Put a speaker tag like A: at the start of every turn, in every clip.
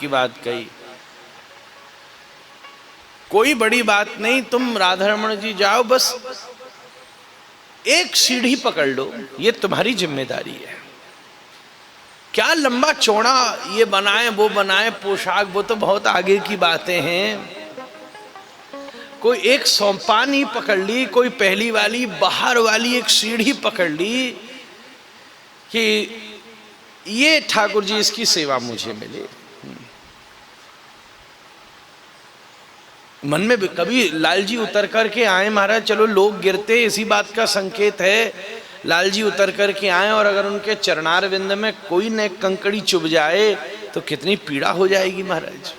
A: की बात कही, कोई बड़ी बात नहीं, तुम राधारमण जी जाओ, बस एक सीढ़ी पकड़ लो, ये तुम्हारी जिम्मेदारी है। क्या लंबा चौड़ा ये बनाए वो बनाए पोशाक, वो तो बहुत आगे की बातें हैं। कोई एक सोपानी पकड़ ली, कोई पहली वाली बाहर वाली एक सीढ़ी पकड़ ली कि ये ठाकुर जी इसकी सेवा मुझे मिले। मन में कभी लाल जी उतर करके आए, महाराज चलो लोग गिरते इसी बात का संकेत है, लाल जी उतर करके आए और अगर उनके चरणार विंद में कोई न कंकड़ी चुभ जाए तो कितनी पीड़ा हो जाएगी महाराज।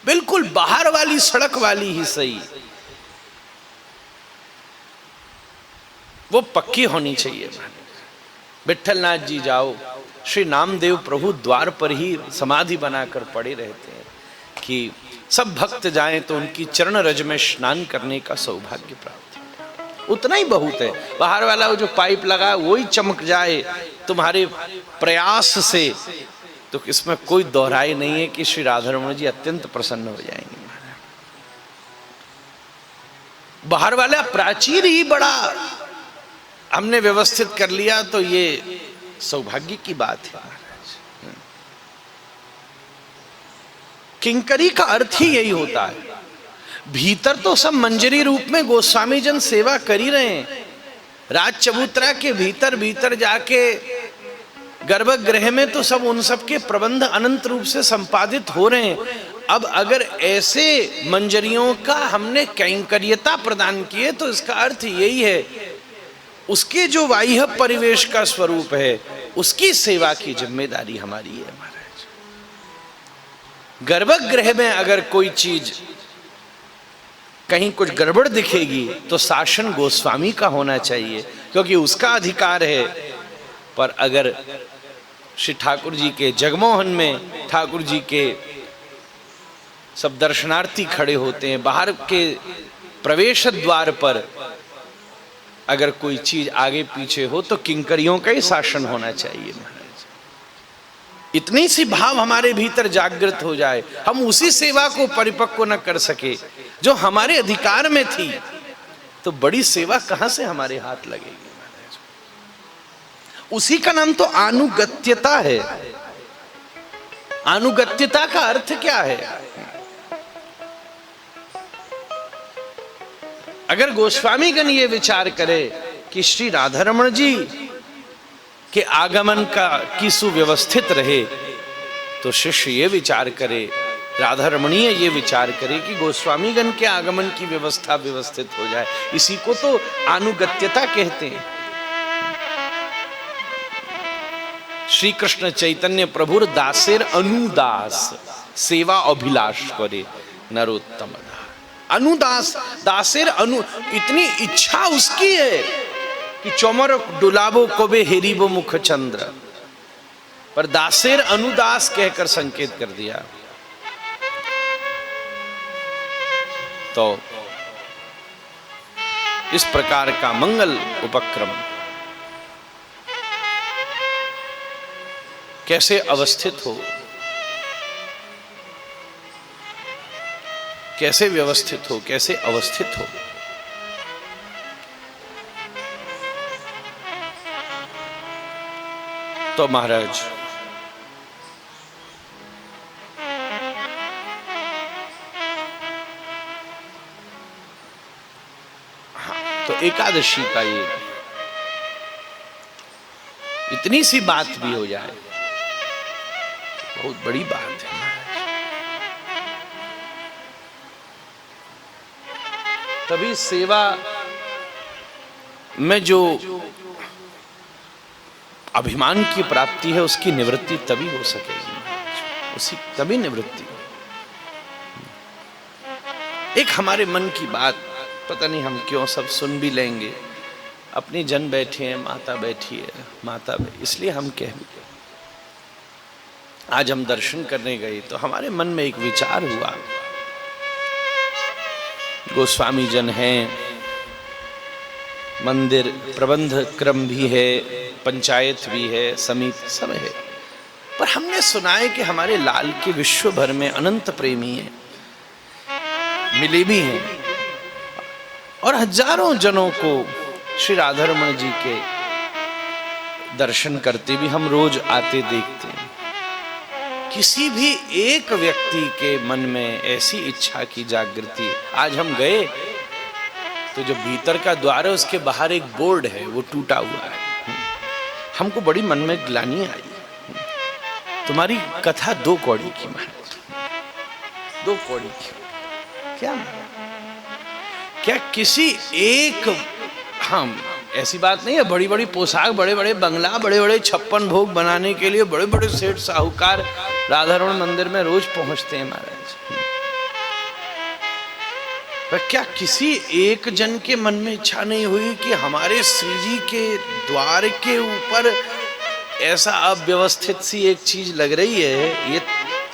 A: बिल्कुल बाहर वाली सड़क वाली ही सही, वो पक्की होनी चाहिए। विठलनाथ जी जाओ, श्री नामदेव प्रभु द्वार पर ही समाधि बनाकर पड़े रहते हैं कि सब भक्त जाएं तो उनकी चरण रज में स्नान करने का सौभाग्य प्राप्त हो। उतना ही बहुत है। बाहर वाला वो जो पाइप लगा वही चमक जाए तुम्हारे प्रयास से, तो इसमें कोई दोहराई नहीं है कि श्री राधारमण जी अत्यंत प्रसन्न हो जाएंगे। बाहर वाला प्राचीर ही बड़ा हमने व्यवस्थित कर लिया तो ये सौभाग्य की बात है। किंकरी का अर्थ ही यही होता है। भीतर तो सब मंजरी रूप में गोस्वामी जन सेवा कर ही रहे हैं। राज चबूतरा के भीतर भीतर जाके गर्भगृह में तो सब उन सब के प्रबंध अनंत रूप से संपादित हो रहे हैं। अब अगर ऐसे मंजरियों का हमने कैंकर्यता प्रदान की है तो इसका अर्थ यही है उसके जो बाह्य परिवेश का स्वरूप है उसकी सेवा की जिम्मेदारी हमारी है महाराज। गर्भगृह में अगर कोई चीज कहीं कुछ गड़बड़ दिखेगी तो शासन गोस्वामी का होना चाहिए क्योंकि उसका अधिकार है। पर अगर श्री ठाकुर जी के जगमोहन में ठाकुर जी के सब दर्शनार्थी खड़े होते हैं, बाहर के प्रवेश द्वार पर अगर कोई चीज आगे पीछे हो तो किंकरियों का ही शासन होना चाहिए महाराज। इतनी सी भाव हमारे भीतर जागृत हो जाए, हम उसी सेवा को परिपक्व न कर सके जो हमारे अधिकार में थी, तो बड़ी सेवा कहां से हमारे हाथ लगेगी महाराज। उसी का नाम तो अनुगत्यता है। अनुगत्यता का अर्थ क्या है? अगर गोस्वामीगण ये विचार करे कि श्री राधारमण जी के आगमन की सुव्यवस्थित रहे, तो शिष्य ये विचार करे, राधारमणीय ये विचार करे कि गोस्वामीगण के आगमन की व्यवस्था व्यवस्थित हो जाए। इसी को तो अनुगत्यता कहते हैं। श्री कृष्ण चैतन्य प्रभुर दासेर अनुदास सेवा अभिलाष करे नरोत्तम। अनुदास दासेर अनु, इतनी इच्छा उसकी है कि चौमर डुलाबो कबे हेरीबो मुख चंद्र, पर दासेर अनुदास कहकर संकेत कर दिया। तो इस प्रकार का मंगल उपक्रम कैसे अवस्थित हो, कैसे व्यवस्थित हो, कैसे अवस्थित हो। तो महाराज हाँ, तो एकादशी का ये इतनी सी बात भी हो जाए बहुत बड़ी बात है। तभी सेवा में जो अभिमान की प्राप्ति है उसकी निवृत्ति तभी हो सकेगी, उसी तभी निवृत्ति। एक हमारे मन की बात पता नहीं हम क्यों सब सुन भी लेंगे, अपनी जन बैठे हैं, माता बैठी है, माता इसलिए हम कह भी। आज हम दर्शन करने गए तो हमारे मन में एक विचार हुआ, गोस्वामी जन हैं, मंदिर प्रबंध क्रम भी है, पंचायत भी है, समिति सब है, पर हमने सुना है कि हमारे लाल के विश्व भर में अनंत प्रेमी हैं, मिले भी हैं, और हजारों जनों को श्री राधा रमण जी के दर्शन करते भी हम रोज आते देखते हैं। किसी भी एक व्यक्ति के मन में ऐसी इच्छा की जागृति, आज हम गए तो जो भीतर का द्वार है उसके बाहर एक बोर्ड है, वो टूटा हुआ है। हमको बड़ी मन में ग्लानि आई, तुम्हारी कथा 2 कौड़ी की महाराज, 2 कौड़ी की। क्या क्या किसी एक, हम ऐसी बात नहीं है, बड़ी बड़ी पोशाक, बड़े बड़े बंगला, बड़े बड़े 56 भोग बनाने के लिए बड़े बड़े सेठ साहूकार राधा रमण मंदिर में रोज पहुंचते हैं महाराज। पर क्या किसी एक जन के मन में इच्छा नहीं हुई कि हमारे श्री जी के द्वार के ऊपर ऐसा अव्यवस्थित सी एक चीज लग रही है, ये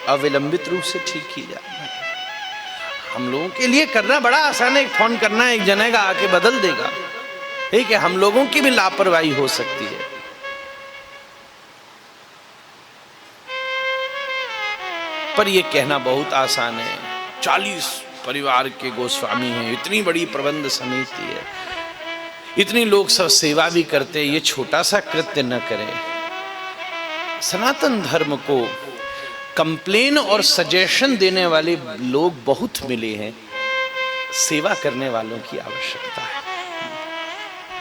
A: अविलंबित रूप से ठीक की जाए। हम लोगों के लिए करना बड़ा आसान है, एक फोन करना, एक जनेगा आके बदल देगा। ठीक है, हम लोगों की भी लापरवाही हो सकती है। पर यह कहना बहुत आसान है। 40 परिवार के गोस्वामी हैं, इतनी बड़ी प्रबंध समिति है, इतनी लोग सब सेवा भी करते, ये छोटा सा कृत्य न करें। सनातन धर्म को कंप्लेन और सजेशन देने वाले लोग बहुत मिले हैं, सेवा करने वालों की आवश्यकता है।